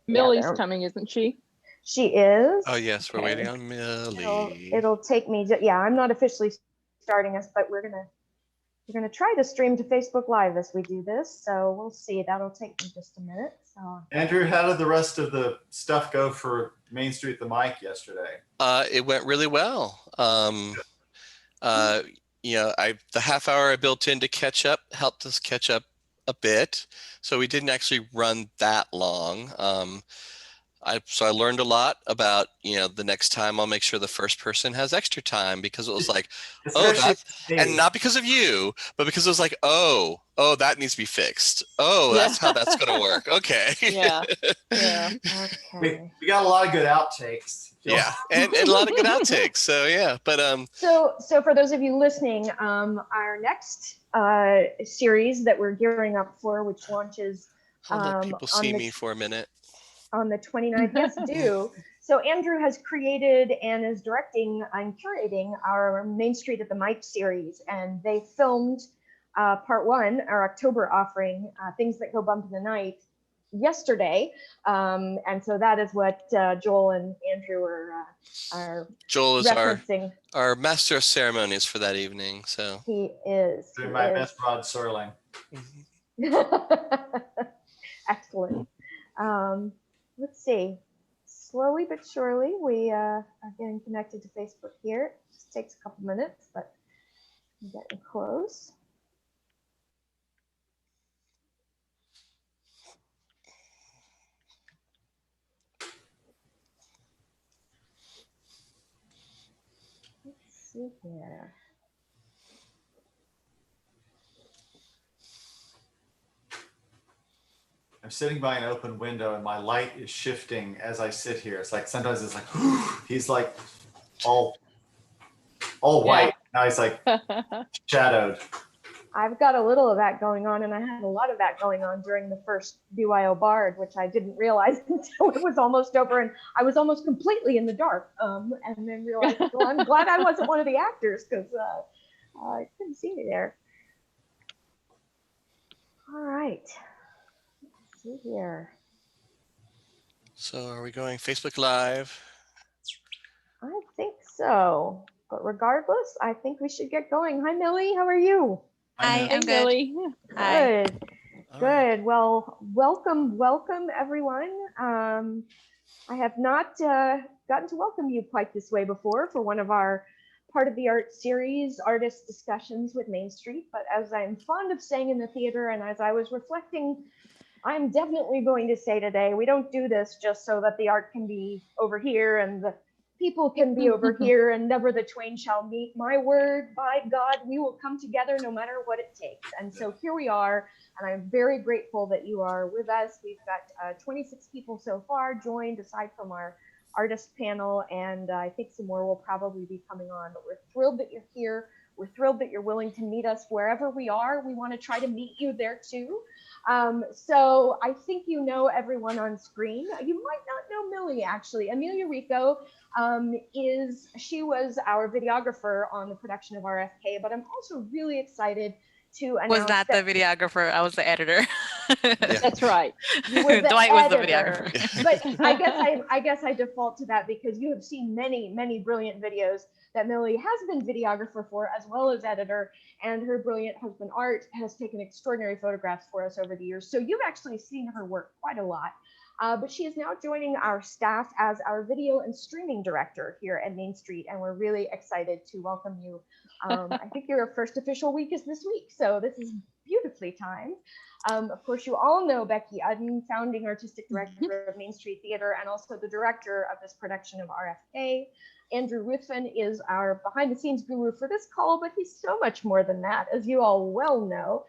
Millie's coming, isn't she? She is. Oh yes, we're waiting on Millie. It'll take me. Yeah, I'm not officially starting us, but we're gonna try to stream to Facebook Live as we do this. So we'll see. That'll take me just a minute. So Andrew, how did the rest of the stuff go for Main Street the Mic yesterday? It went really well. You know, the half hour I built in to catch up helped us catch up a bit, so we didn't actually run that long. So I learned a lot about, you know, the next time I'll make sure the first person has extra time, because it was like, oh, that's, and not because of you, but because it was like, oh, that needs to be fixed. Oh, that's how that's going to work. Okay. Yeah. okay. We got a lot of good outtakes. Yeah, and a lot of good outtakes. So yeah, but So for those of you listening, our next series that we're gearing up for, which launches I'll let people see me for a minute. On the 29th, yes, do. So Andrew has created and is directing and curating our Main Street at the Mic series, and they filmed part one, our October offering, Things That Go Bump in the Night, yesterday, and so that is what Joel and Andrew are Joel is referencing. our master of ceremonies for that evening. So he is. Doing my best Rod Serling. Excellent. Let's see. Slowly but surely, we are getting connected to Facebook here. It just takes a couple minutes, but I'm getting close. Let's see here. I'm sitting by an open window and my light is shifting as I sit here. It's like sometimes it's like he's like all white. Now he's like shadowed. I've got a little of that going on, and I had a lot of that going on during the first BYO Bard, which I didn't realize until it was almost over, and I was almost completely in the dark. And then realized, well, I'm glad I wasn't one of the actors, because I couldn't see me there. All right. See here. So are we going Facebook Live? I think so. But regardless, I think we should get going. Hi, Millie. How are you? Hi, I'm good. Millie. Hi. Good. Well, welcome, everyone. I have not gotten to welcome you quite this way before for one of our part of the art series, Artist Discussions with Main Street. But as I'm fond of saying in the theater, and as I was reflecting, I'm definitely going to say today, we don't do this just so that the art can be over here and the people can be over here and never the twain shall meet. My word, by God, we will come together no matter what it takes. And so here we are, and I'm very grateful that you are with us. We've got 26 people so far joined, aside from our artist panel, and I think some more will probably be coming on, but we're thrilled that you're here. We're thrilled that you're willing to meet us wherever we are. We want to try to meet you there too. So I think you know everyone on screen. You might not know Millie, actually. Amelia Rico she was our videographer on the production of RFK, but I'm also really excited to announce was not the videographer, I was the editor. That's right. Dwight was the videographer. But I guess I default to that because you have seen many brilliant videos that Millie has been videographer for, as well as editor, and her brilliant husband Art has taken extraordinary photographs for us over the years. So you've actually seen her work quite a lot. But she is now joining our staff as our video and streaming director here at Main Street, and we're really excited to welcome you. I think your first official week is this week, so this is beautifully timed. Of course, you all know Becky Udden, founding artistic director of Main Street Theater and also the director of this production of RFK. Andrew Ruthven is our behind-the-scenes guru for this call, but he's so much more than that, as you all well know.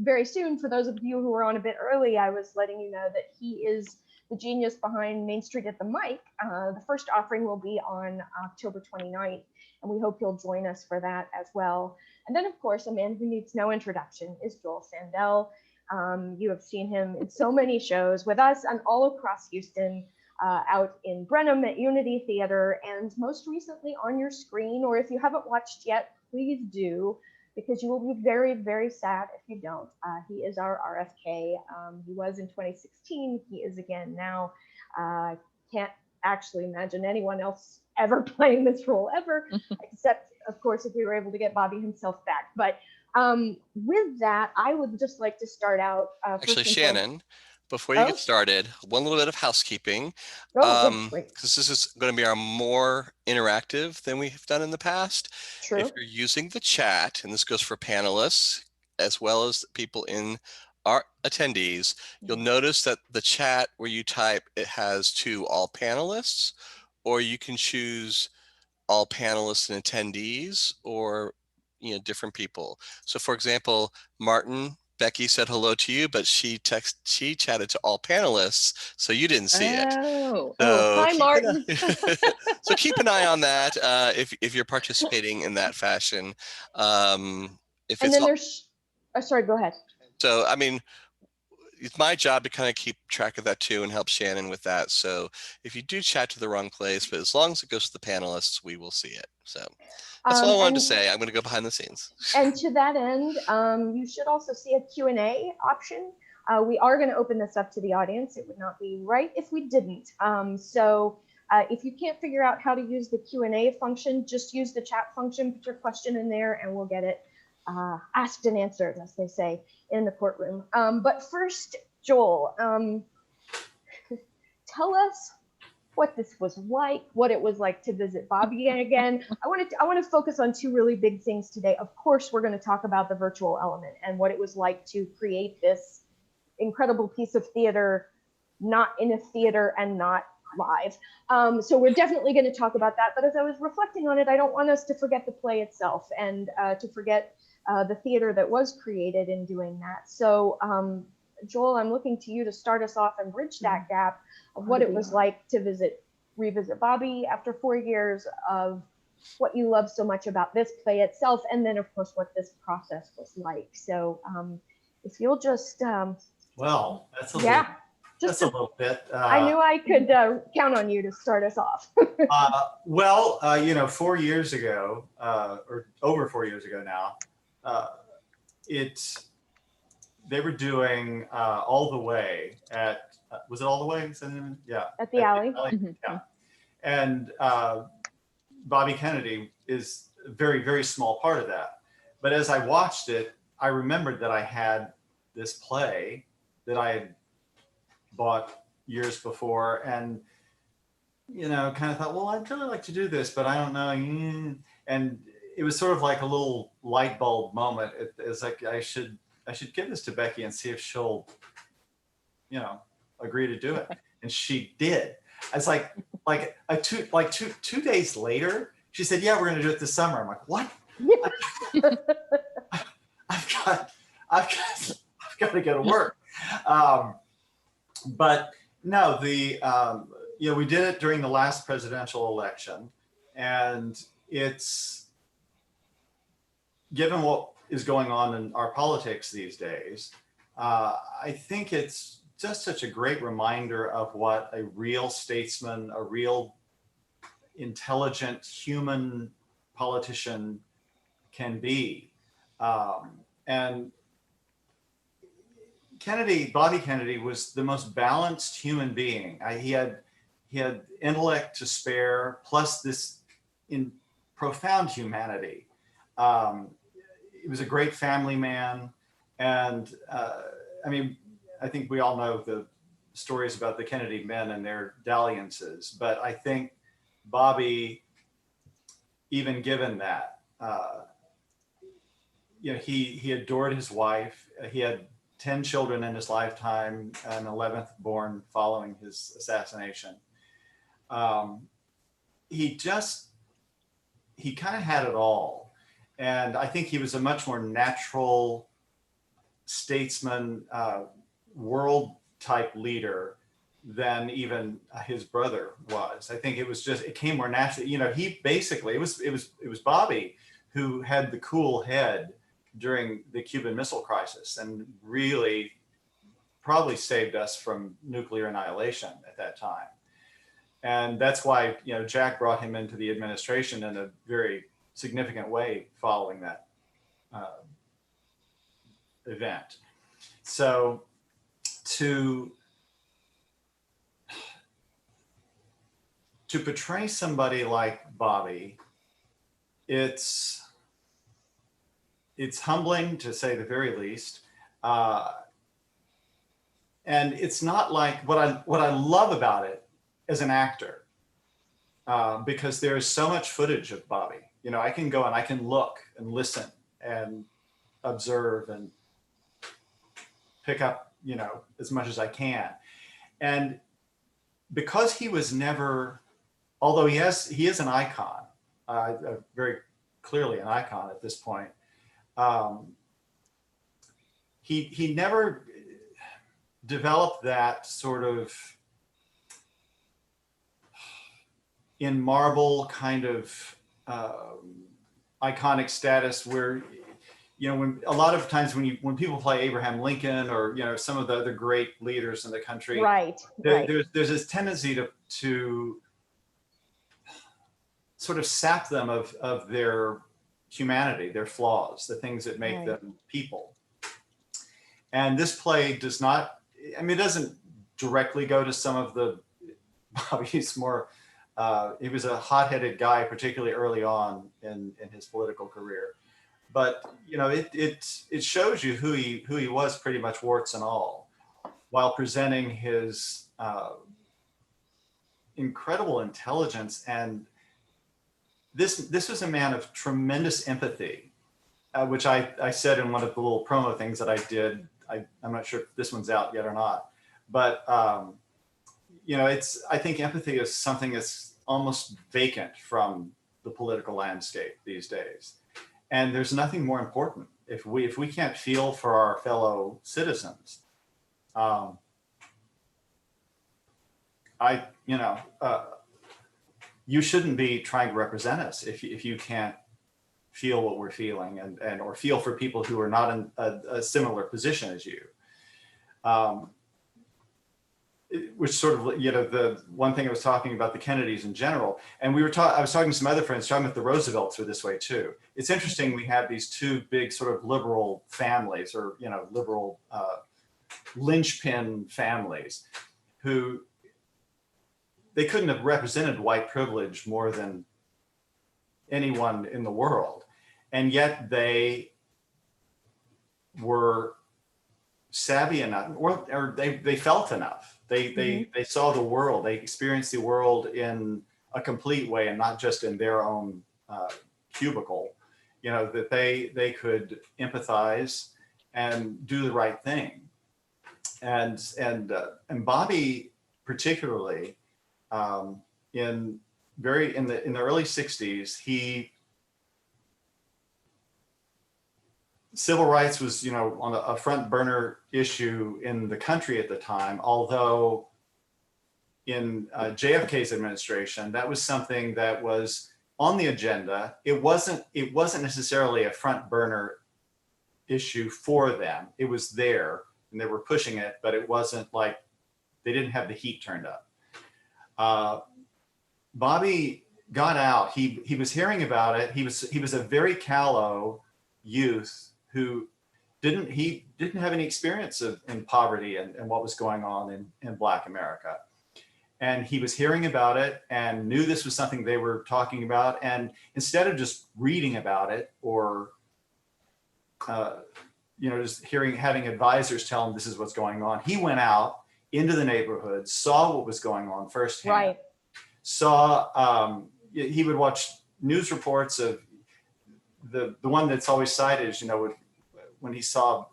Very soon, for those of you who were on a bit early, I was letting you know that he is the genius behind Main Street at the Mic. The first offering will be on October 29th, and we hope you'll join us for that as well. And then, of course, a man who needs no introduction is Joel Sandell. You have seen him in so many shows with us and all across Houston, out in Brenham at Unity Theater, and most recently on your screen, or if you haven't watched yet, please do, because you will be very, very sad if you don't. He is our RFK. He was in 2016. He is again now. Can't actually imagine anyone else ever playing this role ever, except, of course, if we were able to get Bobby himself back. But with that, I would just like to start out. Actually, Shannon, before you get started, one little bit of housekeeping. Because this is going to be our more interactive than we've done in the past. True. If you're using the chat, and this goes for panelists as well as people in our attendees, you'll notice that the chat where you type, it has to all panelists, or you can choose all panelists and attendees, or different people. So for example, Martin, Becky said hello to you, but she chatted to all panelists, so you didn't see it. So hi, Martin. So keep an eye on that if you're participating in that fashion. Sorry, go ahead. So I mean, it's my job to kind of keep track of that too and help Shannon with that. So if you do chat to the wrong place, but as long as it goes to the panelists, we will see it. So that's all I wanted to say. I'm going to go behind the scenes. And to that end, you should also see a Q&A option. We are going to open this up to the audience. It would not be right if we didn't. So if you can't figure out how to use the Q&A function, just use the chat function, put your question in there, and we'll get it asked and answered, as they say, in the courtroom. But first, Joel, tell us what this was like, what it was like to visit Bobby again. I want to focus on two really big things today. Of course, we're going to talk about the virtual element and what it was like to create this incredible piece of theater, not in a theater and not live. So we're definitely going to talk about that. But as I was reflecting on it, I don't want us to forget the play itself and to forget the theater that was created in doing that. So Joel, I'm looking to you to start us off and bridge that gap of what it was like to revisit Bobby after 4 years, of what you love so much about this play itself, and then of course what this process was like. So if you'll just well, that's a little bit. I knew I could count on you to start us off. 4 years ago, or over 4 years ago now, they were doing All the Way at, was it All the Way? Yeah. At the Alley. Yeah. And Bobby Kennedy is a very, very small part of that. But as I watched it, I remembered that I had this play that I had bought years before, and kind of thought, well, I'd really like to do this, but I don't know. And it was sort of like a little light bulb moment. It's like I should give this to Becky and see if she'll, agree to do it. And she did. It's like two days later, she said, "Yeah, we're going to do it this summer." I'm like, "What? I've got to go to work." But no, we did it during the last presidential election, and it's, given what is going on in our politics these days, I think it's just such a great reminder of what a real statesman, a real intelligent human politician can be. And Bobby Kennedy was the most balanced human being. He had intellect to spare, plus this profound humanity. He was a great family man. And I think we all know the stories about the Kennedy men and their dalliances, but I think Bobby, even given that, he adored his wife. He had 10 children in his lifetime, an 11th born following his assassination. He kind of had it all. And I think he was a much more natural statesman, world type leader than even his brother was. I think it came more naturally. He basically, it was Bobby who had the cool head during the Cuban Missile Crisis and really probably saved us from nuclear annihilation at that time. And that's why, Jack brought him into the administration in a very significant way following that event. So to portray somebody like Bobby, it's humbling, to say the very least. And it's not like what I love about it as an actor, because there is so much footage of Bobby. You know, I can go and I can look and listen and observe and pick up, you know, as much as I can. And because he was never, although he is an icon, very clearly an icon at this point, he never developed that sort of in marble kind of iconic status where, you know, when a lot of times when people play Abraham Lincoln or, you know, some of the other great leaders in the country, right. There's this tendency to sort of sap them of their humanity, their flaws, the things that make them people. And this play does not, I mean, it doesn't directly go to some of the, Bobby's more, he was a hot-headed guy, particularly early on in his political career. But, you know, it shows you who he was, pretty much warts and all, while presenting his incredible intelligence. And this was a man of tremendous empathy, which I said in one of the little promo things that I did. I'm not sure if this one's out yet or not, but you know, I think empathy is something that's almost vacant from the political landscape these days. And there's nothing more important. If we can't feel for our fellow citizens, you shouldn't be trying to represent us if you can't feel what we're feeling and or feel for people who are not in a similar position as you. Which sort of, you know, the one thing I was talking about the Kennedys in general, and I was talking to some other friends, talking about the Roosevelts are this way too. It's interesting, we have these two big sort of liberal families, or, you know, liberal linchpin families, who they couldn't have represented white privilege more than anyone in the world. And yet they were savvy enough, or they felt enough. They saw the world, they experienced the world in a complete way and not just in their own cubicle, you know, that they could empathize and do the right thing. And Bobby particularly, in the early 60s, civil rights was, you know, on a front burner issue in the country at the time, although in JFK's administration, that was something that was on the agenda. It wasn't necessarily a front burner issue for them. It was there and they were pushing it, but it wasn't like they didn't have the heat turned up. Bobby got out. He was hearing about it. He was a very callow youth who didn't have any experience in poverty and what was going on in Black America. And he was hearing about it and knew this was something they were talking about. And instead of just reading about it or, you know, just having advisors tell him this is what's going on, he went out into the neighborhood, saw what was going on firsthand. Right. He would watch news reports of the one that's always cited is, you know, when he saw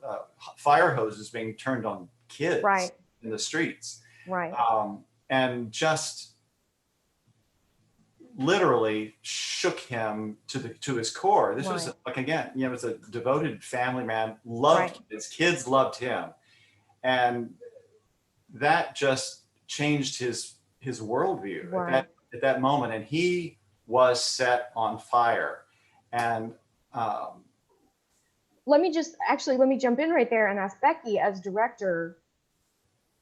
fire hoses being turned on kids in the streets. Right. And just literally shook him to his core. This was like, again, you know, was a devoted family man, loved his kids, loved him. And that just changed his worldview at that moment. And he was set on fire. And let me jump in right there and ask Becky, as director,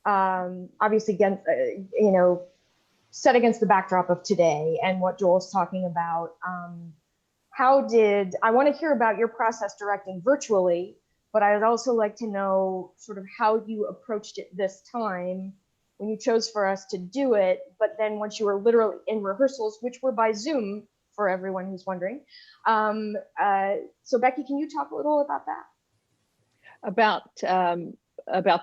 obviously against, you know, set against the backdrop of today and what Joel's talking about, I want to hear about your process directing virtually, but I'd also like to know sort of how you approached it this time when you chose for us to do it, but then once you were literally in rehearsals, which were by Zoom for everyone who's wondering. So Becky, can you talk a little about that? About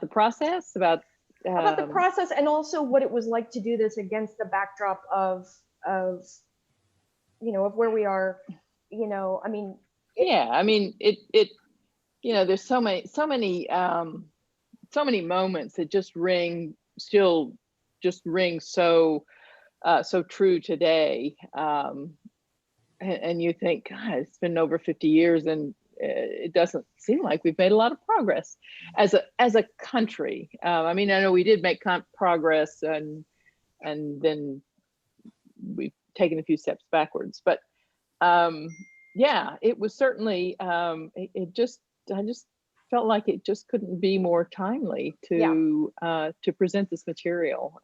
the process, about the process, and also what it was like to do this against the backdrop of where we are, I mean. There's so many moments that just ring so true today. And you think, God, it's been over 50 years and it doesn't seem like we've made a lot of progress as a country. I know we did make progress and then we've taken a few steps backwards, but it was certainly, I just felt like it just couldn't be more timely to present this material.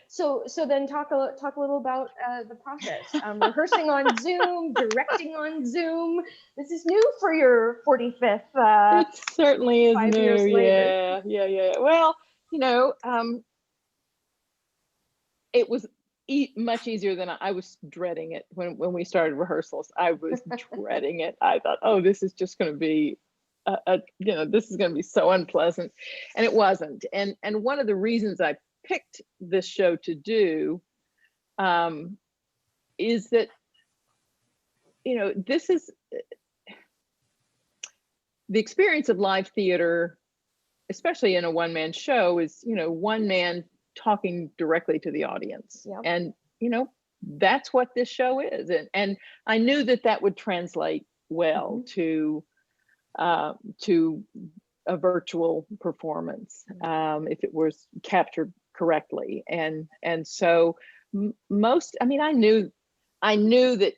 So then talk a little about the process. Rehearsing on Zoom, directing on Zoom. This is new for your 45th. It certainly is 5 new. years later. Yeah. Well, it was much easier than I was dreading it when we started rehearsals. I was dreading it. I thought, oh, this is just going to be this is going to be so unpleasant, and it wasn't. And one of the reasons I picked this show to do is that this is the experience of live theater, especially in a one-man show, is one man talking directly to the audience. Yep. And that's what this show is, and I knew that would translate well to a virtual performance if it was captured correctly. And so I knew that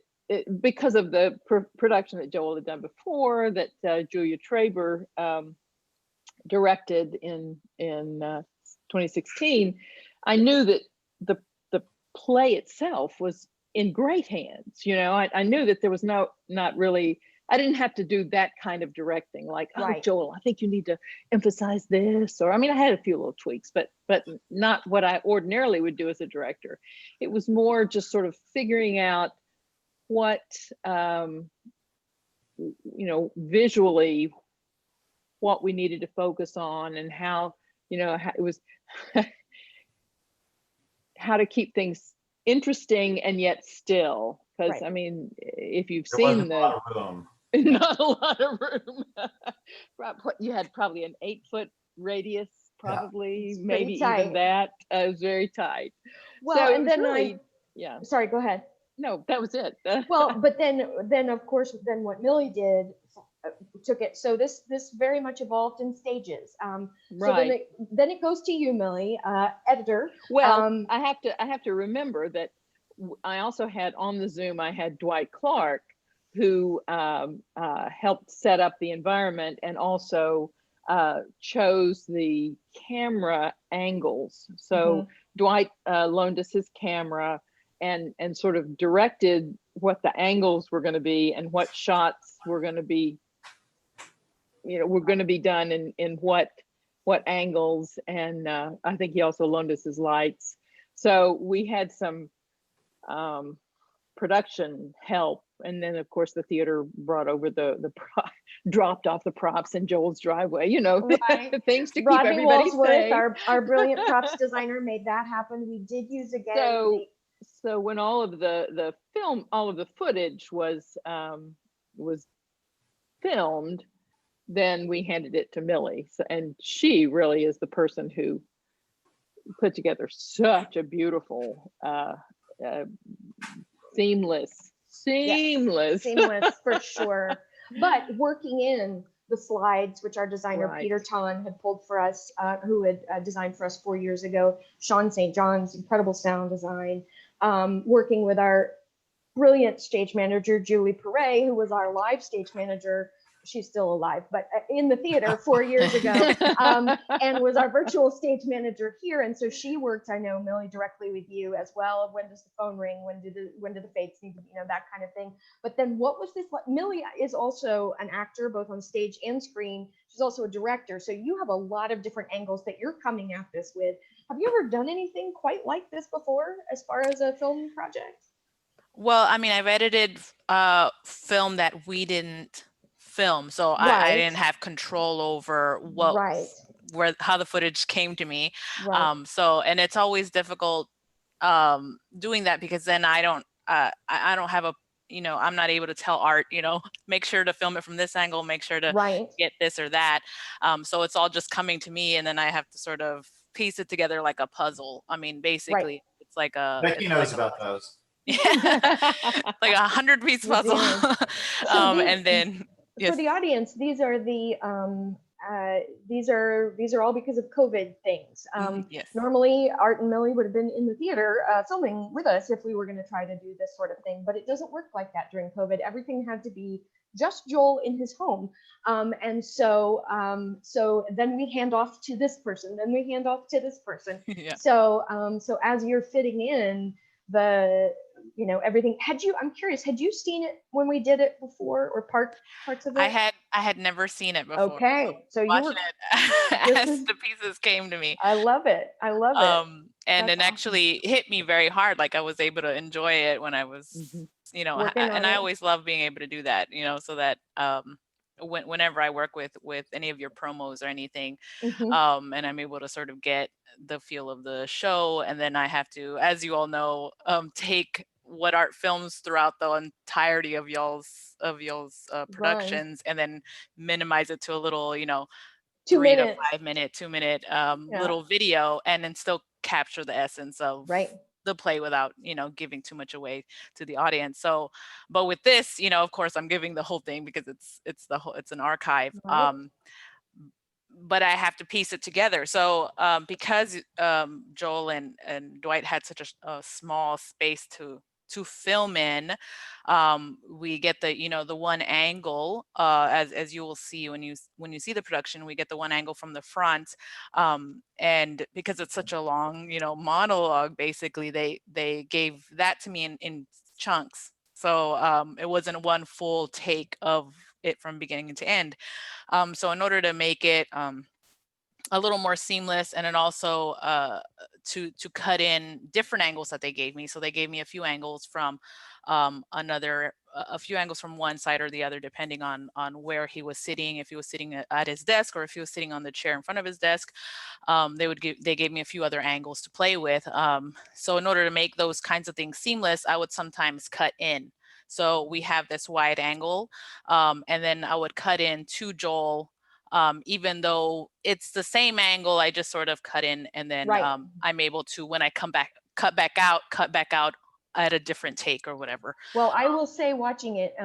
because of the production that Joel had done before, that Julia Traber directed in 2016, I knew that the play itself was in great hands. I knew that there was not really, I didn't have to do that kind of directing, like, right. Oh, Joel, I think you need to emphasize this, or I had a few little tweaks, but not what I ordinarily would do as a director. It was more just sort of figuring out what, visually, what we needed to focus on, and how it was how to keep things interesting and yet still, because right. If you've There seen wasn't a lot of room. not a lot of room. You had probably an 8-foot radius, probably, maybe tight. even that. It was very tight. Well, so and then really, sorry, go ahead. No, that was it. Well, but then of course, then what Millie did took it. So this very much evolved in stages. Right. So then it goes to you, Millie, editor. Well, I have to remember that I also had on the Zoom, I had Dwight Clark, who helped set up the environment and also chose the camera angles. So Dwight loaned us his camera and sort of directed what the angles were going to be and what shots were going to be, done in what angles. And I think he also loaned us his lights. So we had some production help, and then of course the theater brought over dropped off the props in Joel's driveway, right. things to Rodney keep everybody Walsworth, safe. Our brilliant props designer, made that happen. We did use again. So when all of the footage was filmed, then we handed it to Millie, and she really is the person who put together such a beautiful seamless for sure. But working in the slides, which our designer Right. Peter Ton had pulled for us, who had designed for us 4 years ago, Sean St. John's incredible sound design, working with our brilliant stage manager Julie Perret, who was our live stage manager she's still alive, but in the theater 4 years ago, and was our virtual stage manager here. And so she worked, I know, Millie, directly with you as well. When does the phone ring? When do the fates need to, that kind of thing. But then what was this? Millie is also an actor, both on stage and screen. She's also a director. So you have a lot of different angles that you're coming at this with. Have you ever done anything quite like this before as far as a film project? Well, I mean, I've edited film that we didn't film, so Right. I didn't have control over how the footage came to me. Right. So, and it's always difficult doing that, because then I don't have a, I'm not able to tell Art, make sure to film it from this angle, make sure to get this or that. So it's all just coming to me, and then I have to sort of piece it together like a puzzle. I mean, basically, it's like a Becky knows about those. like 100-piece puzzle. And then for the audience, these are the these are all because of COVID things. Yes. Normally Art and Millie would have been in the theater filming with us if we were going to try to do this sort of thing, but it doesn't work like that during COVID. Everything had to be just Joel in his home. And so then we hand off to this person, then we hand off to this person. Yeah. So as you're fitting in everything, I'm curious, had you seen it when we did it before, or parts of it? I had never seen it before. Okay. So you were it as the pieces came to me. I love it. And it actually hit me very hard. Like, I was able to enjoy it when I was, and I always love being able to do that, so that whenever I work with any of your promos or anything, and I'm able to sort of get the feel of the show, and then I have to, as you all know, take what Art films throughout the entirety of y'all's productions, and then minimize it to a little, 3 to 5 minute, 2 minute little video, and then still capture the essence of the play without, giving too much away to the audience. So, but with this, of course, I'm giving the whole thing because it's an archive. But I have to piece it together. So because Joel and Dwight had such a small space to film in, we get the one angle, as you will see when you see the production, we get the one angle from the front, and because it's such a long monologue, basically they gave that to me in chunks. So it wasn't one full take of it from beginning to end. So in order to make it a little more seamless, and then also to cut in different angles that they gave me. So they gave me a few angles from a few angles from one side or the other, depending on where he was sitting, if he was sitting at his desk or if he was sitting on the chair in front of his desk. They gave me a few other angles to play with. So in order to make those kinds of things seamless, I would sometimes cut in. So we have this wide angle, and then I would cut in to Joel, even though it's the same angle, I just sort of cut in, and then I'm able to, when I cut back out at a different take or whatever. Well, I will say, watching it,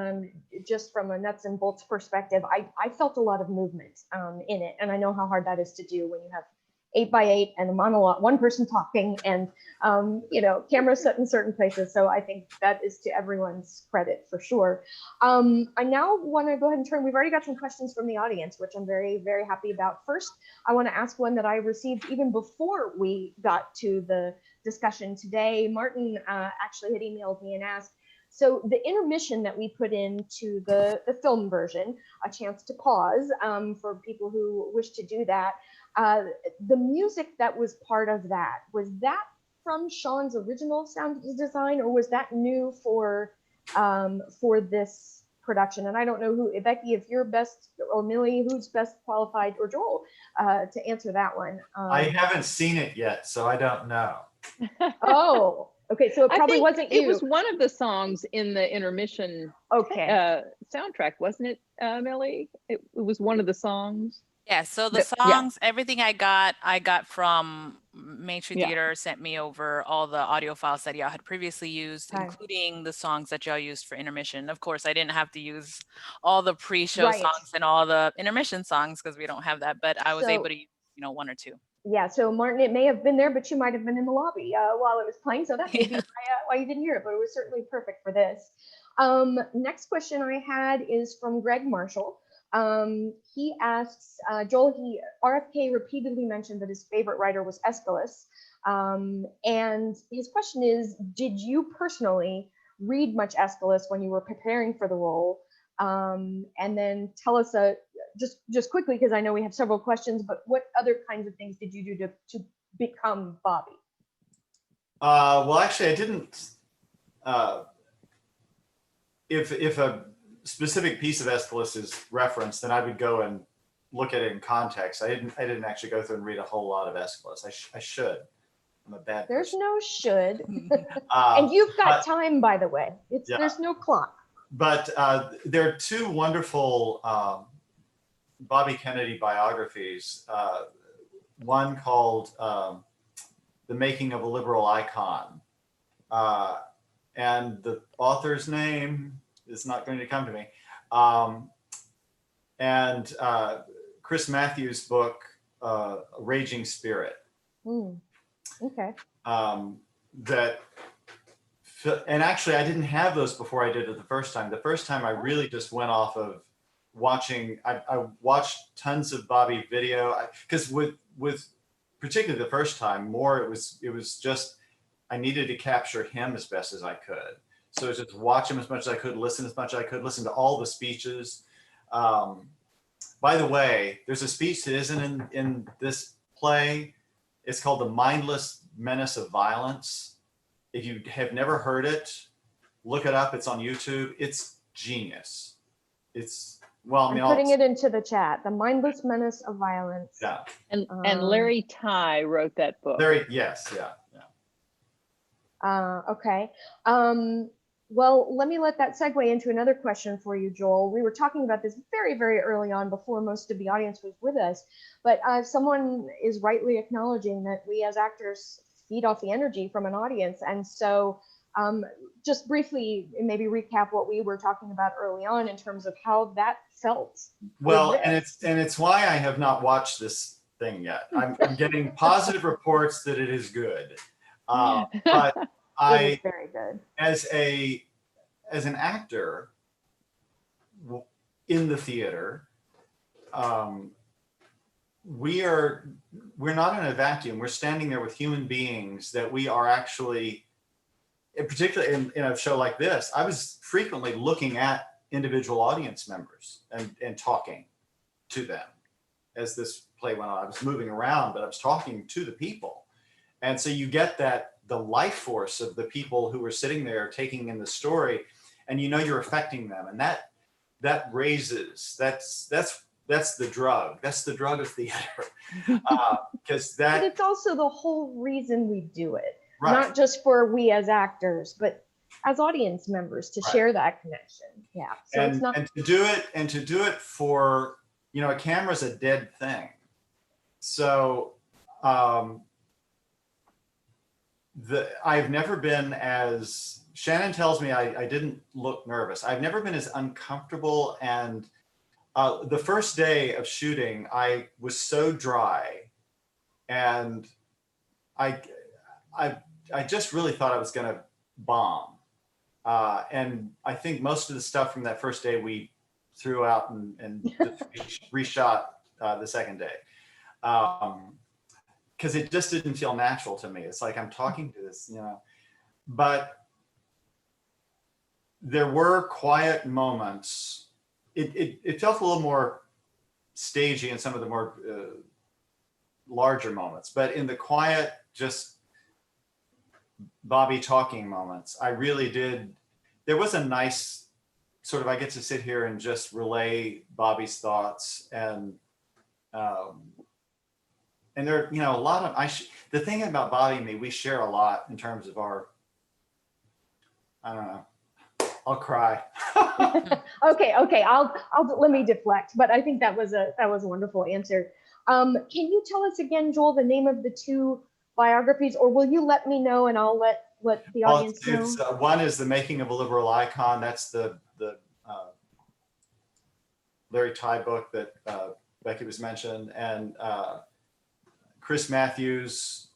just from a nuts and bolts perspective, I felt a lot of movement in it, and I know how hard that is to do when you have 8x8 and a monologue, one person talking, and cameras set in certain places. So I think that is to everyone's credit for sure. I now want to go ahead and turn. We've already got some questions from the audience, which I'm very, very happy about. First, I want to ask one that I received even before we got to the discussion today. Martin actually had emailed me and asked, so the intermission that we put into the film version, a chance to pause for people who wish to do that, the music that was part of that, was that from Sean's original sound design, or was that new for this production? And I don't know who, Becky, if you're best, or Millie, who's best qualified, or Joel, to answer that one. I haven't seen it yet, so I don't know. Oh, okay. So it probably wasn't you. It was one of the songs in the intermission soundtrack, wasn't it, Millie? It was one of the songs. Yeah, so the songs, everything I got from Main Street Theater, sent me over all the audio files that y'all had previously used, including the songs that y'all used for intermission. Of course, I didn't have to use all the pre-show songs and all the intermission songs because we don't have that, but I was able to use, one or two. Yeah, so Martin, it may have been there, but you might have been in the lobby while it was playing, so that may be why you didn't hear it, but it was certainly perfect for this. Next question I had is from Greg Marshall. He asks, Joel, RFK repeatedly mentioned that his favorite writer was Aeschylus. And his question is, did you personally read much Aeschylus when you were preparing for the role? And then tell us, just quickly, because I know we have several questions, but what other kinds of things did you do to become Bobby? Well, actually, I didn't. If a specific piece of Aeschylus is referenced, then I would go and look at it in context. I didn't actually go through and read a whole lot of Aeschylus. I should. I'm a bad There's person. no should. And you've got time, by the way. Yeah. There's no clock. But there are two wonderful Bobby Kennedy biographies. One called The Making of a Liberal Icon. And the author's name is not going to come to me. And Chris Matthews' book, Raging Spirit. Okay. And actually, I didn't have those before I did it the first time. The first time I really just went off of watching, I watched tons of Bobby video, because with particularly the first time, more it was just, I needed to capture him as best as I could. So it was just watch him as much as I could, listen as much as I could, listen to all the speeches. By the way, there's a speech that isn't in this play. It's called The Mindless Menace of Violence. If you have never heard it, look it up. It's on YouTube. It's genius. It's, well, I mean, I'm putting it into the chat. The Mindless Menace of Violence. Yeah. And Larry Ty wrote that book. Yes, yeah. Okay. Well, let me let that segue into another question for you, Joel. We were talking about this very, very early on before most of the audience was with us, but someone is rightly acknowledging that we as actors feed off the energy from an audience. And so just briefly, maybe recap what we were talking about early on in terms of how that felt. Well, and it's why I have not watched this thing yet. I'm getting positive reports that it is good. But it is very good. As an actor in the theater, we're not in a vacuum. We're standing there with human beings that we are actually, particularly in a show like this, I was frequently looking at individual audience members and talking to them as this play went on. I was moving around, but I was talking to the people. And so you get the life force of the people who were sitting there taking in the story, and you're affecting them. And that raises, that's the drug. That's the drug of theater. Because but it's also the whole reason we do it. Right. Not just for we as actors, but as audience members to share that connection. Yeah. So it's not, and to do it for, a camera's a dead thing. So I've never been as, Shannon tells me I didn't look nervous. I've never been as uncomfortable. And the first day of shooting, I was so dry, and I just really thought I was going to bomb. And I think most of the stuff from that first day we threw out and just reshot the second day. Because it just didn't feel natural to me. It's like I'm talking to this, but there were quiet moments. It felt a little more stagey in some of the more larger moments, but in the quiet, just Bobby talking moments, I really did. There was a nice sort of, I get to sit here and just relay Bobby's thoughts, and there, a lot of, the thing about Bobby and me, we share a lot in terms of our, I don't know, I'll cry. Okay. I'll let me deflect, but I think that was a wonderful answer. Can you tell us again, Joel, the name of the two biographies, or will you let me know and I'll let the audience know? One is The Making of a Liberal Icon. That's the Larry Ty book that Becky was mentioned, and Chris Matthews,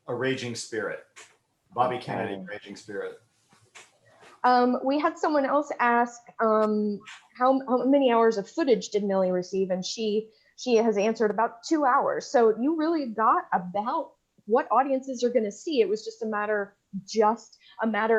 A Raging Spirit. Bobby Kennedy, Raging Spirit. We had someone else ask how many hours of footage did Millie receive, and she has answered about 2 hours. So you really got about what audiences are going to see. It was just a matter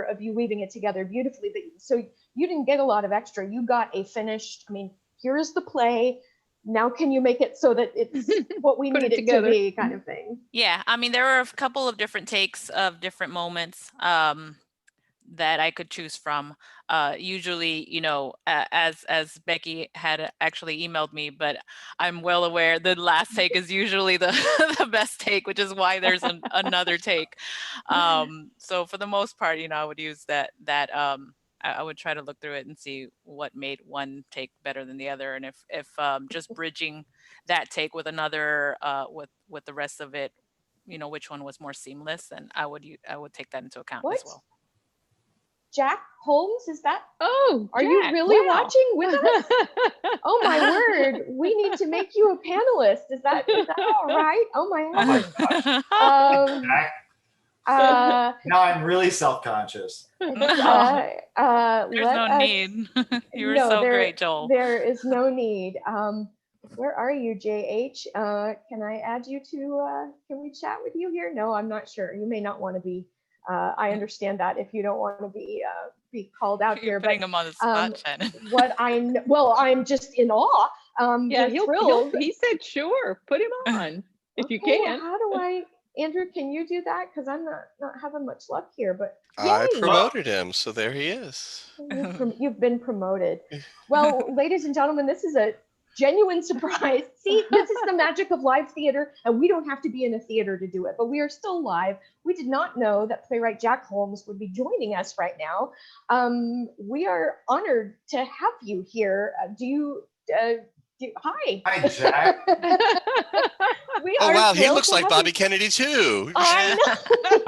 of you weaving it together beautifully. But so you didn't get a lot of extra. You got a finished. I mean, here's the play. Now can you make it so that it's what we need it to be, kind of thing? Yeah, I mean, there were a couple of different takes of different moments that I could choose from. Usually, you know, as Becky had actually emailed me, but I'm well aware the last take is usually the the best take, which is why there's another take. So for the most part, you know, I would use that I would try to look through it and see what made one take better than the other, and if just bridging that take with another with the rest of it, you know, which one was more seamless, then I would take that into account as well. Jack Holmes, is that? Oh, are Jack, you really wow. watching with us? Oh my word! We need to make you a panelist. Is that all right? Oh my gosh. Now I'm really self-conscious. There's no need. You were so great, Joel. There is no need. Where are you, JH? Can I add you to? Can we chat with you here? No, I'm not sure. You may not want to be. I understand that if you don't want to be called out here. Putting him on the spot, Shannon. I'm just in awe. Yeah, he said sure, put him on if you can. How do I? Andrew, can you do that? Because I'm not having much luck here. But I promoted him, so there he is. You've been promoted. Well, ladies and gentlemen, this is a genuine surprise. See, this is the magic of live theater, and we don't have to be in a theater to do it, but we are still live. We did not know that playwright Jack Holmes would be joining us right now. We are honored to have you here. Hi. Hi, Jack. Oh, wow, he looks like Bobby Kennedy, too. I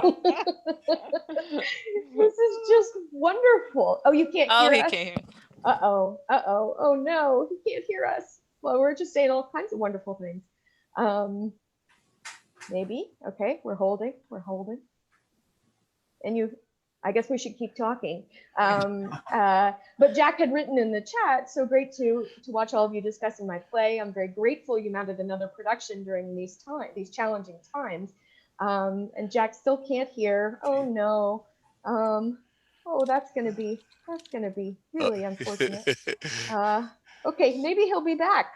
know. This is just wonderful. Oh, you can't hear us? He can't. Uh-oh. Oh, no, he can't hear us. Well, we're just saying all kinds of wonderful things. Maybe. Okay, we're holding. And I guess we should keep talking. But Jack had written in the chat, so great to watch all of you discussing my play. I'm very grateful you mounted another production during these challenging times. And Jack still can't hear. Oh no. Oh, that's gonna be really unfortunate. Okay, maybe he'll be back.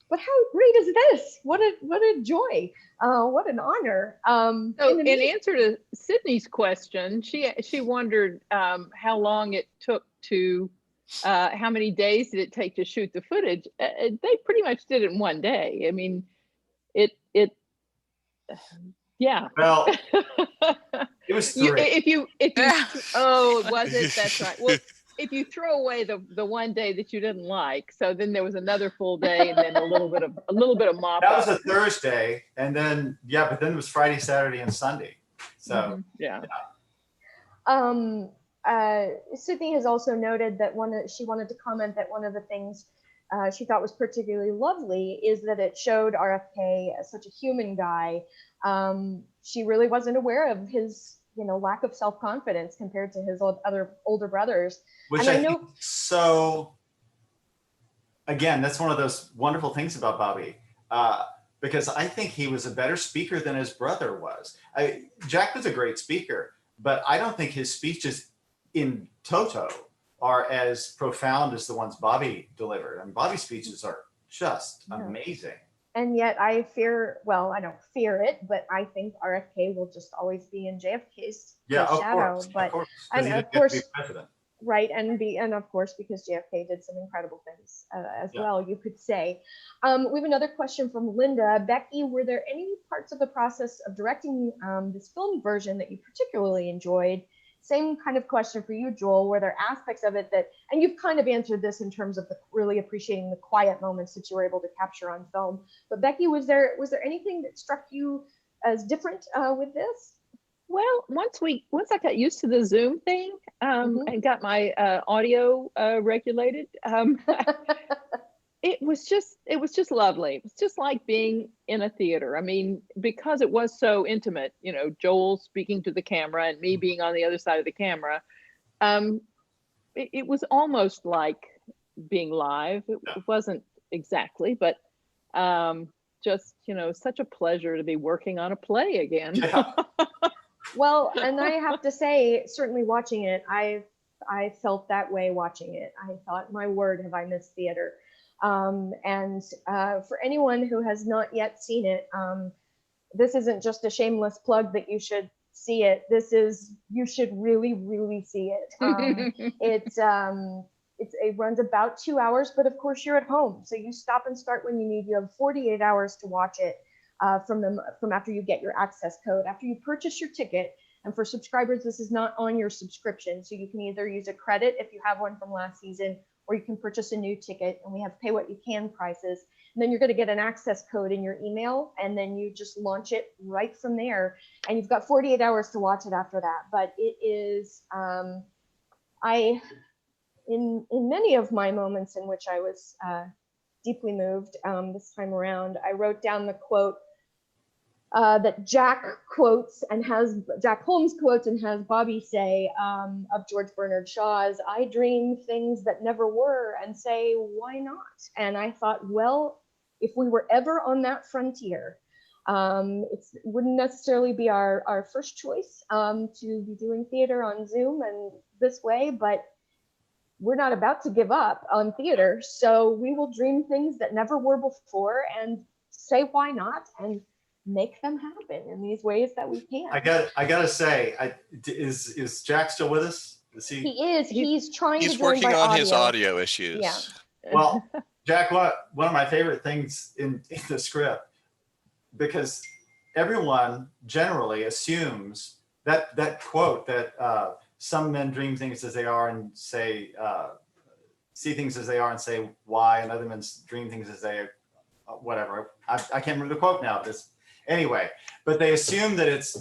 But how great is this? What a joy! What an honor. So in answer to Sydney's question, she wondered how long it took to, how many days did it take to shoot the footage? They pretty much did it in one day. I mean, yeah. Well, it was 3. If you oh, was it? That's right. Well, if you throw away the one day that you didn't like, so then there was another full day and then a little bit of mop. That was a Thursday, and then but then it was Friday, Saturday, and Sunday. So Sydney has also noted that she wanted to comment that one of the things she thought was particularly lovely is that it showed RFK as such a human guy. She really wasn't aware of his lack of self-confidence compared to his other older brothers. Which I think so, again, that's one of those wonderful things about Bobby, because I think he was a better speaker than his brother was. Jack was a great speaker, but I don't think his speeches in toto are as profound as the ones Bobby delivered. And Bobby's speeches are just amazing. And yet I don't fear it, but I think RFK will just always be in JFK's shadow. Of course, right, and of course, because JFK did some incredible things as well, you could say. We have another question from Linda. Becky, were there any parts of the process of directing this film version that you particularly enjoyed? Same kind of question for you, Joel. Were there aspects of it and you've kind of answered this in terms of really appreciating the quiet moments that you were able to capture on film. But Becky, was there anything that struck you as different with this? Well, once I got used to the Zoom thing and got my audio regulated, it was just lovely. It was just like being in a theater. I mean, because it was so intimate, Joel speaking to the camera and me being on the other side of the camera. it was almost like being live. It wasn't exactly, but just, such a pleasure to be working on a play again. Yeah. Well, and I have to say, certainly watching it, I felt that way watching it. I thought, my word, have I missed theater. And for anyone who has not yet seen it, this isn't just a shameless plug that you should see it. You should really, really see it. It runs about 2 hours, but of course you're at home, so you stop and start when you need. You have 48 hours to watch it from after you get your access code, after you purchase your ticket. And for subscribers, this is not on your subscription, so you can either use a credit if you have one from last season, or you can purchase a new ticket, and we have pay what you can prices. And then you're going to get an access code in your email, and then you just launch it right from there. And you've got 48 hours to watch it after that. But it is, in many of my moments in which I was deeply moved this time around, I wrote down the quote that Jack Holmes quotes and has Bobby say of George Bernard Shaw's, "I dream things that never were and say, why not?" And I thought, well, if we were ever on that frontier, it wouldn't necessarily be our first choice to be doing theater on Zoom and this way, but we're not about to give up on theater. So we will dream things that never were before and say, why not? And make them happen in these ways that we can. I gotta say, is Jack still with us? Is he? He is. He's trying to He's join working by on audio. his audio issues. Yeah. Well, Jack, one of my favorite things in the script, because everyone generally assumes that quote that some men dream things as they are and say, see things as they are and say why, and other men dream things as they whatever. I can't remember the quote now. Anyway, but they assume that it's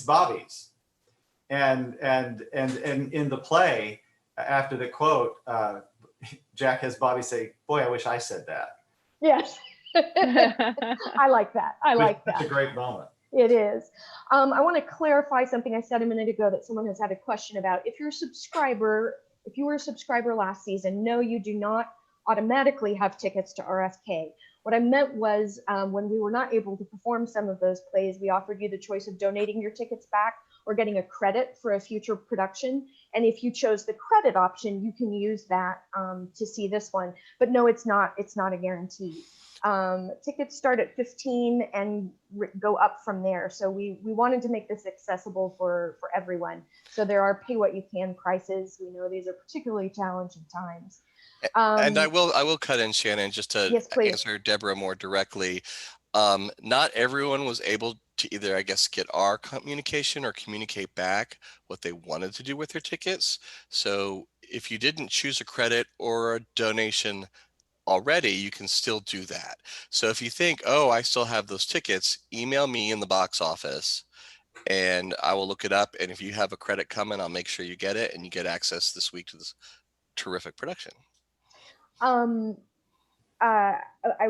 Bobby's, and in the play, after the quote, Jack has Bobby say, "Boy, I wish I said that." Yes. I like that. It's a great moment. It is. I want to clarify something I said a minute ago that someone has had a question about. If you were a subscriber last season, no, you do not automatically have tickets to RFK. What I meant was when we were not able to perform some of those plays, we offered you the choice of donating your tickets back or getting a credit for a future production. And if you chose the credit option, you can use that to see this one. But no, it's not a guarantee. Tickets start at $15 and go up from there. So we wanted to make this accessible for everyone. So there are pay what you can prices. We know these are particularly challenging times. And I will cut in, Shannon, just to answer Deborah more directly. Not everyone was able to either, I guess, get our communication or communicate back what they wanted to do with their tickets. So if you didn't choose a credit or a donation already, you can still do that. So if you think, oh, I still have those tickets, email me in the box office and I will look it up. And if you have a credit coming, I'll make sure you get it and you get access this week to this terrific production.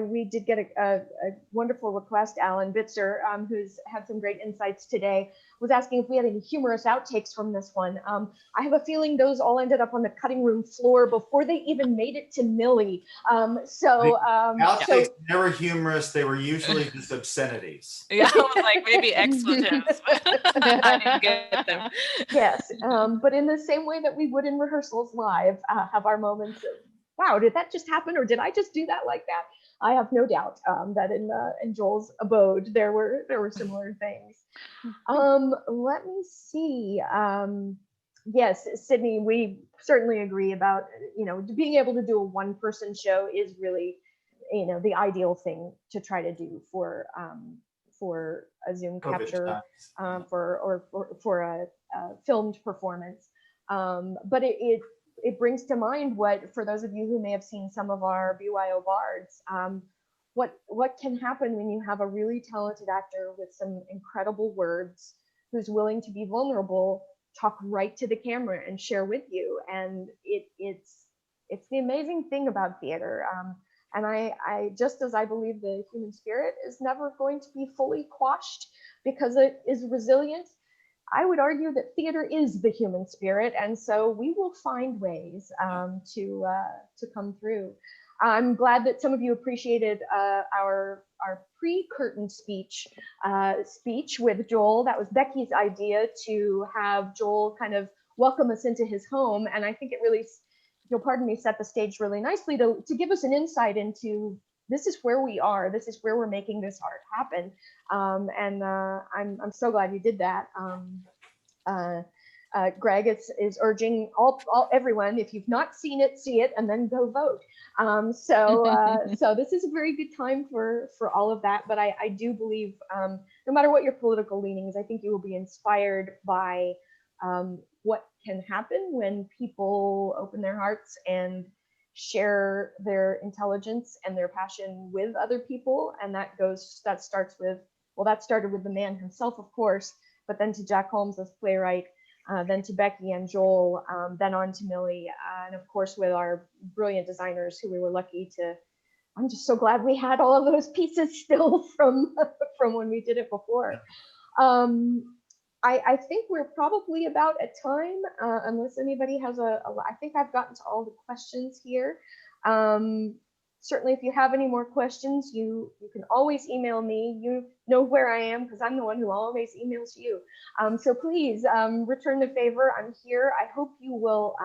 We did get a wonderful request. Alan Bitzer, who's had some great insights today, was asking if we had any humorous outtakes from this one. I have a feeling those all ended up on the cutting room floor before they even made it to Millie. Outtakes never humorous. They were usually just obscenities. Yeah, I was like, maybe expletives, but I didn't get them. Yes, but in the same way that we would in rehearsals live, have our moments of, wow, did that just happen, or did I just do that like that? I have no doubt that in Joel's abode there were similar things. Let me see. Yes, Sydney, we certainly agree about being able to do a one-person show is really the ideal thing to try to do for a Zoom capture for a filmed performance. But it brings to mind what, for those of you who may have seen some of our BYO bards, what can happen when you have a really talented actor with some incredible words who's willing to be vulnerable, talk right to the camera and share with you. And it's the amazing thing about theater. And I just as I believe the human spirit is never going to be fully quashed because it is resilient, I would argue that theater is the human spirit, and so we will find ways to come through. I'm glad that some of you appreciated our pre-curtain speech with Joel. That was Becky's idea, to have Joel kind of welcome us into his home, and I think it really, you'll pardon me, set the stage really nicely to give us an insight into, this is where we are, this is where we're making this art happen. I'm so glad you did that. Greg is urging everyone, if you've not seen it, see it, and then go vote. So this is a very good time for all of that. But I do believe, no matter what your political leanings, I think you will be inspired by what can happen when people open their hearts and share their intelligence and their passion with other people. And that started with the man himself, of course, but then to Jack Holmes as playwright, then to Becky and Joel, then on to Millie, and of course with our brilliant designers who we were lucky to. I'm just so glad we had all of those pieces still from when we did it before. I think we're probably about at time, unless anybody has I think I've gotten to all the questions here. Certainly, if you have any more questions, you can always email me. You know where I am, because I'm the one who always emails you. So please return the favor. I'm here. I hope you will,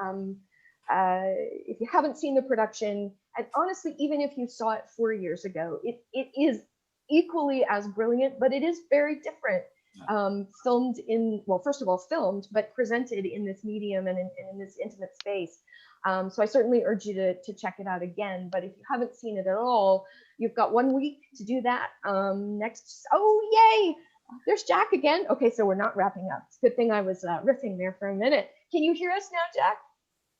if you haven't seen the production, and honestly, even if you saw it 4 years ago, it is equally as brilliant, but it is very different. Filmed in, well, first of all, filmed, but presented in this medium and in this intimate space. So I certainly urge you to check it out again. But if you haven't seen it at all, you've got 1 week to do that. Oh, yay! There's Jack again. Okay, so we're not wrapping up. It's a good thing I was riffing there for a minute. Can you hear us now, Jack?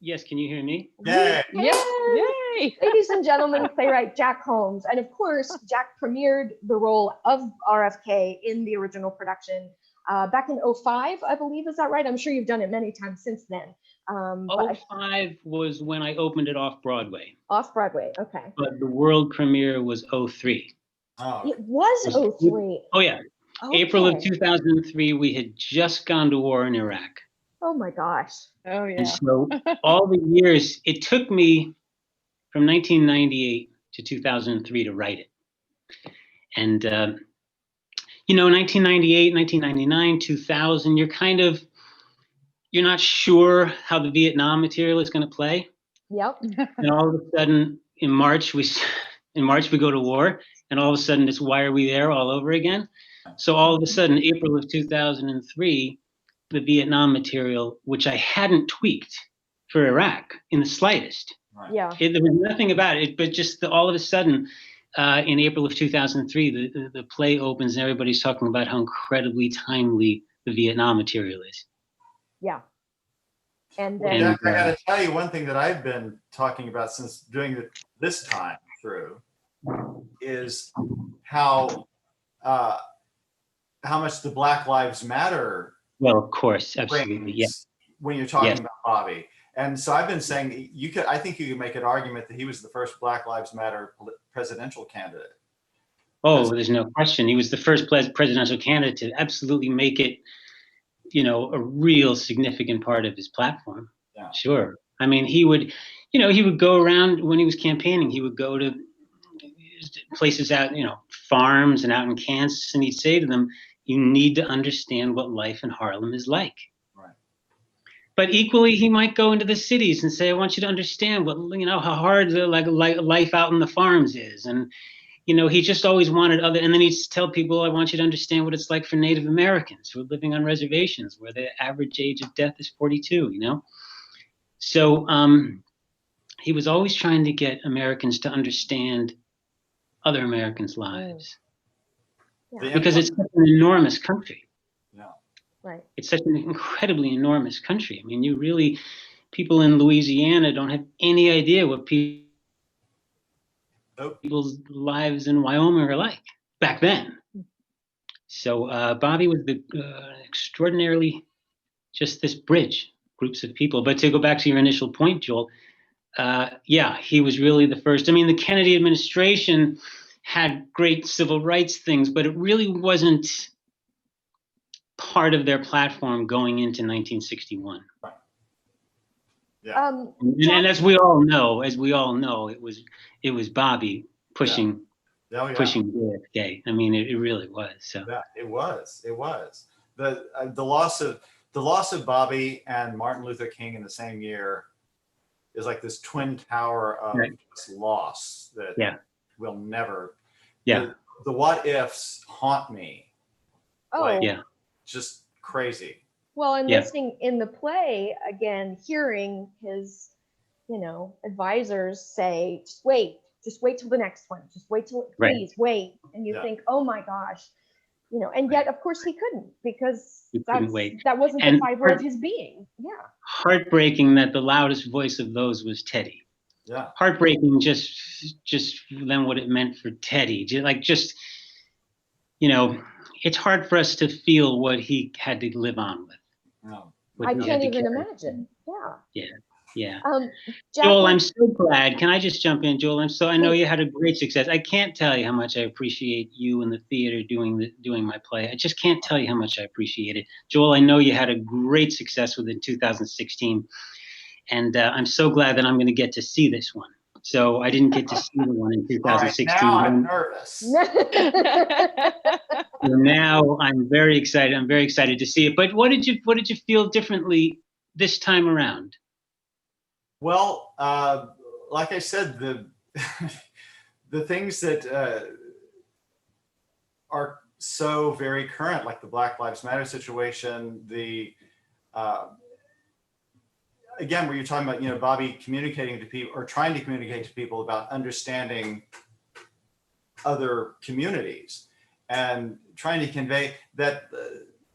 Yes, can you hear me? Yay! Yay! Ladies and gentlemen, playwright Jack Holmes. And of course, Jack premiered the role of RFK in the original production back in 2005, I believe. Is that right? I'm sure you've done it many times since then. 2005 was when I opened it off Broadway. Off Broadway, okay. But the world premiere was 2003. Oh, It was 2003. Oh yeah, Okay. April of 2003. We had just gone to war in Iraq. Oh my gosh. Oh And yeah. so all the years, it took me from 1998 to 2003 to write it. And, 1998, 1999, 2000, you're not sure how the Vietnam material is going to play. Yep. And all of a sudden in March we go to war, and all of a sudden it's Why Are We There all over again. So all of a sudden, April of 2003, the Vietnam material, which I hadn't tweaked for Iraq in the slightest. right. Yeah. There was nothing about it, but just all of a sudden, in April of 2003, the play opens and everybody's talking about how incredibly timely the Vietnam material is. Yeah. And Well, then Jack, I got to tell you one thing that I've been talking about since doing it this time through is how much the Black Lives Matter Well, of course, absolutely, brings yeah. when you're talking Yes. about Bobby. And so I've been saying I think you could make an argument that he was the first Black Lives Matter presidential candidate. Oh, there's no question. He was the first presidential candidate to absolutely make it, a real significant part of his platform. Yeah. Sure. I mean, he would go around when he was campaigning. He would go to places out, farms and out in Kansas, and he'd say to them, "You need to understand what life in Harlem is like." Right. But equally, he might go into the cities and say, "I want you to understand what how hard the life out in the farms is," and he just always wanted and then he'd tell people, "I want you to understand what it's like for Native Americans who are living on reservations where the average age of death is 42, So he was always trying to get Americans to understand other Americans' lives. Yeah. Because it's such an enormous country. Yeah. right. It's such an incredibly enormous country. I mean, people in Louisiana don't have any idea what people's lives in Wyoming are like back then. So Bobby was extraordinarily just this bridge, groups of people. But to go back to your initial point, Joel, he was really the first. I mean, the Kennedy administration had great civil rights things, but it really wasn't part of their platform going into 1961. Right. Yeah. And as we all know, it was Bobby pushing pushing RFK. I mean, it really was. So yeah, it was. The loss of Bobby and Martin Luther King in the same year is like this twin tower of loss that will never. The what ifs haunt me. Oh, like, just crazy. Well, and listening in the play again, hearing his, advisors say, just wait till the next one. Just wait till, please wait. And you think, oh my gosh, and yet of course he couldn't, because that wasn't the fiber of his being. Yeah. Heartbreaking that the loudest voice of those was Teddy. Yeah. Heartbreaking just then what it meant for Teddy. It's hard for us to feel what he had to live on with. No. I can't even imagine. Yeah. Yeah. Jack, Joel, I'm so glad. Can I just jump in, Joel? I know you had a great success. I can't tell you how much I appreciate you and the theater doing my play. I just can't tell you how much I appreciate it. Joel, I know you had a great success with it in 2016. And I'm so glad that I'm going to get to see this one. So I didn't get to see the one in 2016. All right, now I'm nervous. Now I'm very excited. I'm very excited to see it. But what did you feel differently this time around? Well, like I said, the things that are so very current, like the Black Lives Matter situation, again, where you're talking about, Bobby communicating to people or trying to communicate to people about understanding other communities and trying to convey that.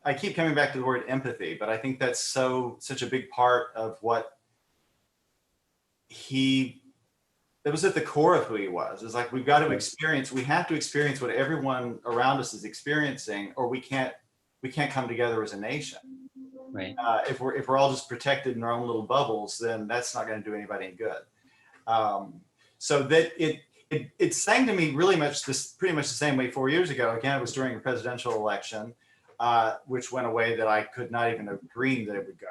I keep coming back to the word empathy, but I think that's such a big part of what that was at the core of who he was. It's like, we have to experience what everyone around us is experiencing, or we can't come together as a nation. Right. If we're all just protected in our own little bubbles, then that's not going to do anybody any good. So that it sang to me pretty much the same way 4 years ago. Again, it was during a presidential election, which went away that I could not even have dreamed that it would go.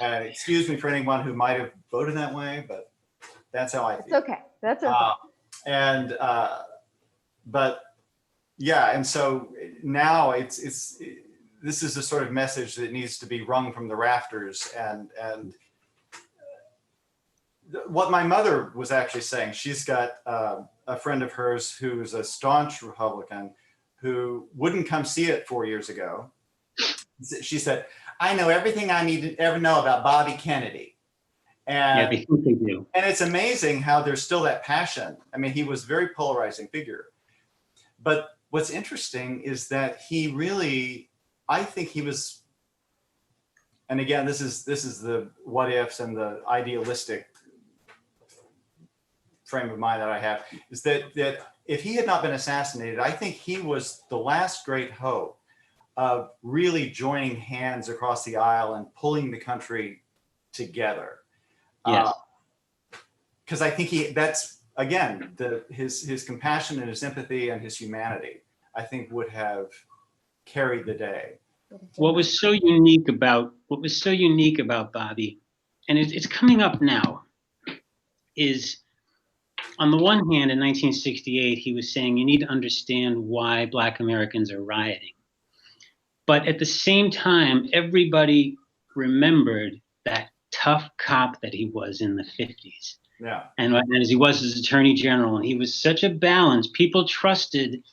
Excuse me for anyone who might have voted that way, but that's how I feel. It's okay. That's okay. But yeah, and so now this is the sort of message that needs to be wrung from the rafters. And what my mother was actually saying, she's got a friend of hers who's a staunch Republican who wouldn't come see it 4 years ago. She said, I know everything I need to ever know about Bobby Kennedy. And, they think they do. And it's amazing how there's still that passion. I mean, he was a very polarizing figure. But what's interesting is that he really, I think he was, and again, this is the what ifs and the idealistic frame of mind that I have, is that if he had not been assassinated, I think he was the last great hope of really joining hands across the aisle and pulling the country together. Yes. Because I think that's, again, his compassion and his empathy and his humanity, I think would have carried the day. What was so unique about Bobby, and it's coming up now, is on the one hand, in 1968, he was saying you need to understand why Black Americans are rioting. But at the same time, everybody remembered that tough cop that he was in the 50s. Yeah. And as he was as Attorney General, and he was such a balance. People trusted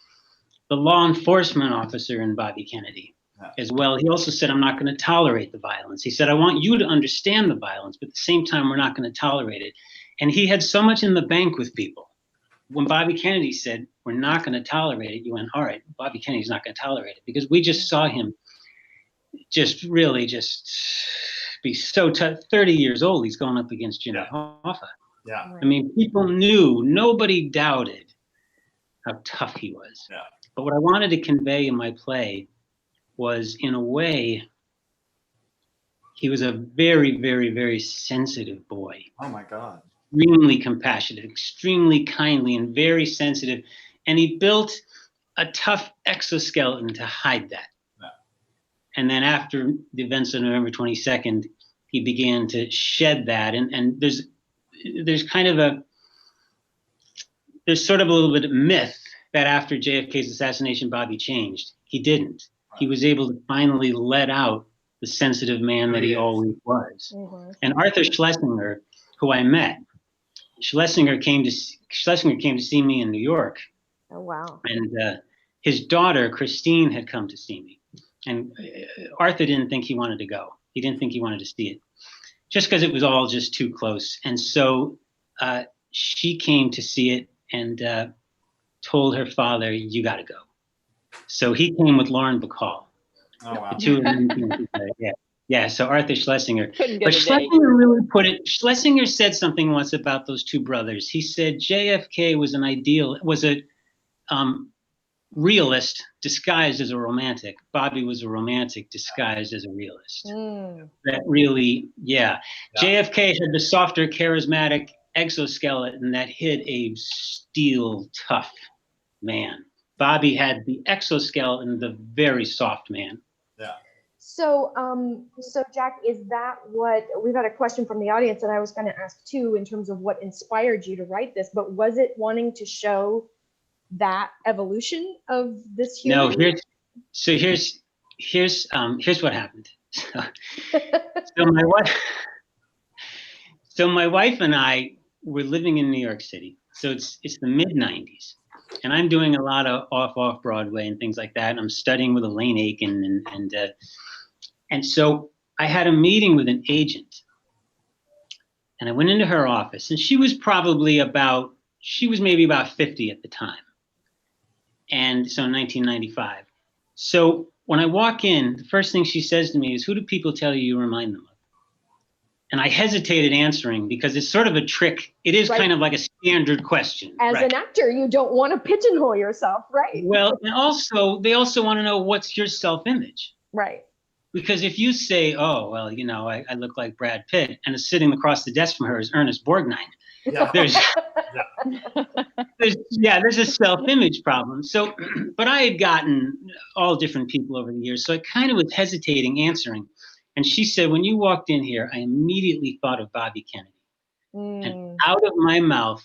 the law enforcement officer in Bobby Kennedy as well. He also said, I'm not going to tolerate the violence. He said, I want you to understand the violence, but at the same time, we're not going to tolerate it. And he had so much in the bank with people. When Bobby Kennedy said, we're not going to tolerate it, you went, all right, Bobby Kennedy's not going to tolerate it, because we just saw him just really be so tough. 30 years old, he's going up against Jimmy Hoffa. Yeah. I mean, people knew, nobody doubted how tough he was. Yeah. But what I wanted to convey in my play was, in a way, he was a very, very, very sensitive boy. Oh my God. Extremely compassionate, extremely kindly, and very sensitive. And he built a tough exoskeleton to hide that. And then after the events of November 22nd, he began to shed that. And there's sort of a little bit of myth that after JFK's assassination, Bobby changed. He didn't. He was able to finally let out the sensitive man that he always was. Mm-hmm. And Arthur Schlesinger, who I met, Schlesinger came to see me in New York. Oh, wow. And his daughter, Christine, had come to see me. And Arthur didn't think he wanted to go. He didn't think he wanted to see it, just because it was all just too close. And so she came to see it and told her father, "You got to go." So he came with Lauren Bacall. Oh, wow. The two of them came together. Yeah. So Arthur Schlesinger. Couldn't get But a date. Schlesinger really put it. Schlesinger said something once about those two brothers. He said JFK was a realist disguised as a romantic. Bobby was a romantic disguised as a realist. That really, JFK had the softer, charismatic exoskeleton that hid a steel, tough man. Bobby had the exoskeleton, the very soft man. Yeah. So, so Jack, is that what we've had a question from the audience that I was going to ask too, in terms of what inspired you to write this? But was it wanting to show that evolution of this human? No, here's what happened. So my wife and I were living in New York City. So it's the mid-90s. And I'm doing a lot of off Broadway and things like that. And I'm studying with Elaine Aiken and so I had a meeting with an agent. And I went into her office, and she was maybe about 50 at the time. And so in 1995. So when I walk in, the first thing she says to me is, "Who do people tell you remind them of?" And I hesitated answering because it's sort of a trick. It is kind of like a standard question. As an actor, you don't want to pigeonhole yourself, right? Well, and they also want to know, what's your self-image? Right. Because if you say, "Oh, well, I look like Brad Pitt," and sitting across the desk from her is Ernest Borgnine, there's a self-image problem. So, but I had gotten all different people over the years, so I kind of was hesitating answering. And she said, "When you walked in here, I immediately thought of Bobby Kennedy." And out of my mouth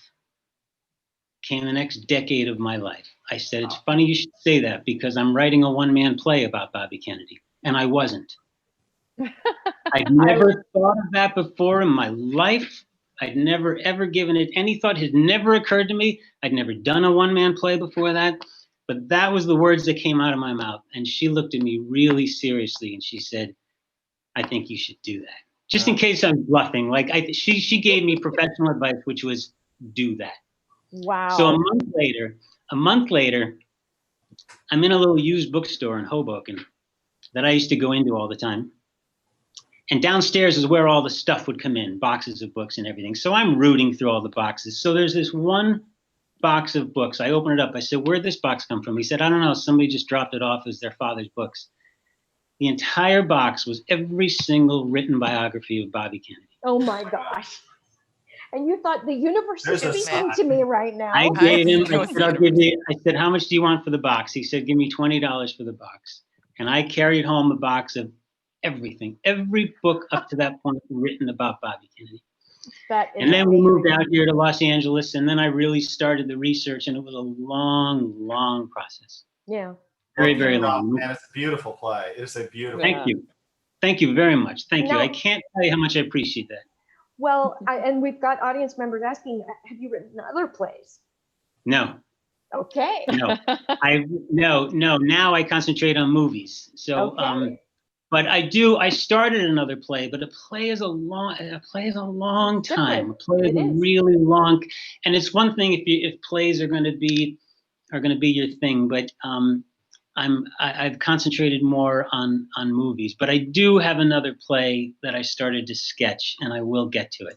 came the next decade of my life. I said, "It's funny you should say that, because I'm writing a one-man play about Bobby Kennedy." And I wasn't. I'd never thought of that before in my life. I'd never, ever given it any thought. It had never occurred to me. I'd never done a one-man play before that. But that was the words that came out of my mouth. And she looked at me really seriously and she said, "I think you should do that." Just in case I'm bluffing. She gave me professional advice, which was, do that. Wow. So a month later, I'm in a little used bookstore in Hoboken that I used to go into all the time. And downstairs is where all the stuff would come in, boxes of books and everything. So I'm rooting through all the boxes. So there's this one box of books. I open it up. I said, "Where'd this box come from?" He said, "I don't know. Somebody just dropped it off as their father's books." The entire box was every single written biography of Bobby Kennedy. Oh my gosh. And you thought the universe is speaking to me right now. I gave him, I said, "How much do you want for the box?" He said, "Give me $20 for the box." And I carried home a box of everything, every book up to that point written about Bobby Kennedy. And then we moved out here to Los Angeles, and then I really started the research, and it was a long, long process. Yeah. Very, very long. Man, it's a beautiful play. It's a beautiful. Thank you. Thank you very much. Thank you. I can't tell you how much I appreciate that. Well, and we've got audience members asking, have you written other plays? No. Okay. No. Now I concentrate on movies. So, but I started another play, but a play is a long time. A play is a really long, and it's one thing if plays are going to be your thing, but I've concentrated more on movies. But I do have another play that I started to sketch, and I will get to it.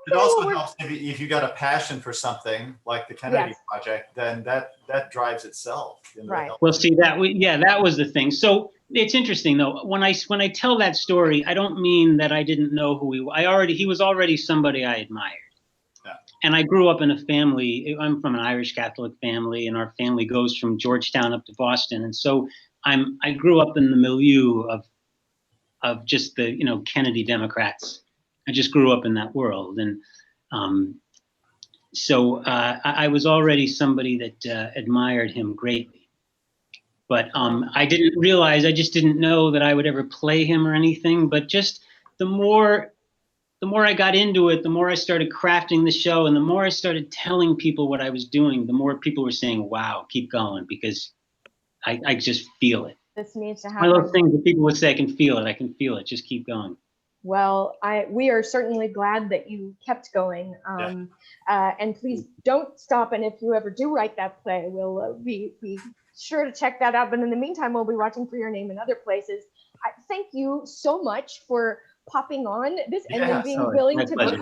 It also helps if you got a passion for something like the Kennedy Project, then that drives itself. Right. Well, see that was the thing. So it's interesting though. When I tell that story, I don't mean that I didn't know who he was. He was already somebody I admired. Yeah. And I grew up in a family. I'm from an Irish Catholic family, and our family goes from Georgetown up to Boston. And so I grew up in the milieu of just the, Kennedy Democrats. I just grew up in that world. And so I was already somebody that admired him greatly. But I just didn't know that I would ever play him or anything. But just the more I got into it, the more I started crafting the show, and the more I started telling people what I was doing, the more people were saying, wow, keep going, because I just feel it. This needs to One happen. of those things that people would say, I can feel it, just keep going. Well, we are certainly glad that you kept going. And please don't stop. And if you ever do write that play, we'll be sure to check that out. But in the meantime, we'll be watching for your name in other places. Thank you so much for popping on this and then being willing to pleasure.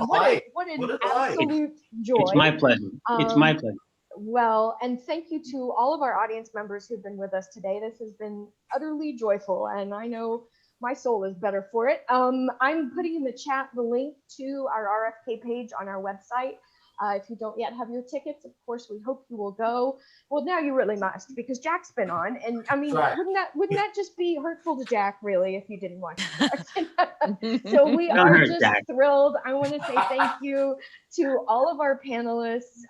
what an absolute joy. It's my pleasure. It's my pleasure. Well, and thank you to all of our audience members who've been with us today. This has been utterly joyful, and I know my soul is better for it. I'm putting in the chat the link to our RFK page on our website. If you don't yet have your tickets, of course, we hope you will go. Well, now you really must, because Jack's been on, and I mean, wouldn't that just be hurtful to Jack, really, if you didn't watch it? So we are just thrilled. I want to say thank you to all of our panelists,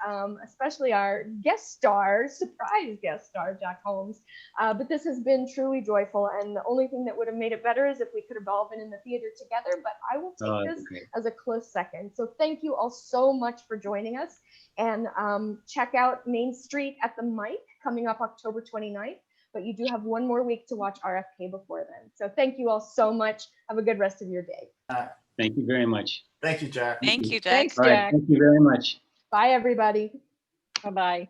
especially our surprise guest star, Jack Holmes. But this has been truly joyful, and the only thing that would have made it better is if we could have all been in the theater together, but I will take this as a close second. So thank you all so much for joining us, and check out Main Street at the Mic coming up October 29th, but you do have one more week to watch RFK before then. So thank you all so much. Have a good rest of your day. Thank you very much. Thank you, Jack. Thank you, Jack. Thanks, All right, Jack. thank you very much. Bye, everybody. Bye-bye.